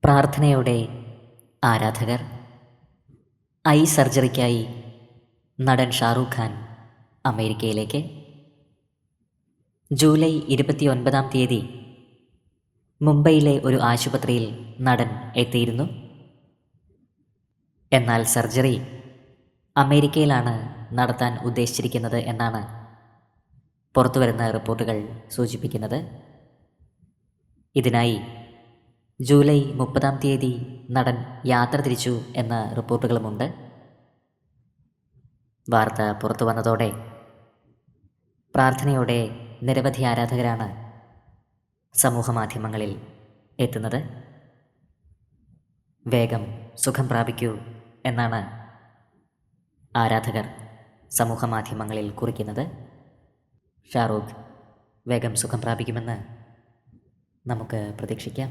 പ്രാർത്ഥനയോടെ ആരാധകർ. ഐ സർജറിക്കായി നടൻ ഷാറൂഖ് ഖാൻ അമേരിക്കയിലേക്ക്. ജൂലൈ 29 മുംബൈയിലെ ഒരു ആശുപത്രിയിൽ നടൻ എത്തിയിരുന്നു. എന്നാൽ സർജറി അമേരിക്കയിലാണ് നടത്താൻ ഉദ്ദേശിച്ചിരിക്കുന്നത് എന്നാണ് പുറത്തുവരുന്ന റിപ്പോർട്ടുകൾ സൂചിപ്പിക്കുന്നത്. ഇതിനായി ജൂലൈ 30 നടൻ യാത്ര തിരിച്ചു എന്ന റിപ്പോർട്ടുകളുമുണ്ട്. വാർത്ത പുറത്തു വന്നതോടെ പ്രാർത്ഥനയോടെ നിരവധി ആരാധകരാണ് സമൂഹമാധ്യമങ്ങളിൽ എത്തുന്നത്. വേഗം സുഖം പ്രാപിക്കൂ എന്നാണ് ആരാധകർ സമൂഹമാധ്യമങ്ങളിൽ കുറിക്കുന്നത്. ഷാറൂഖ് വേഗം സുഖം പ്രാപിക്കുമെന്ന് നമുക്ക് പ്രതീക്ഷിക്കാം.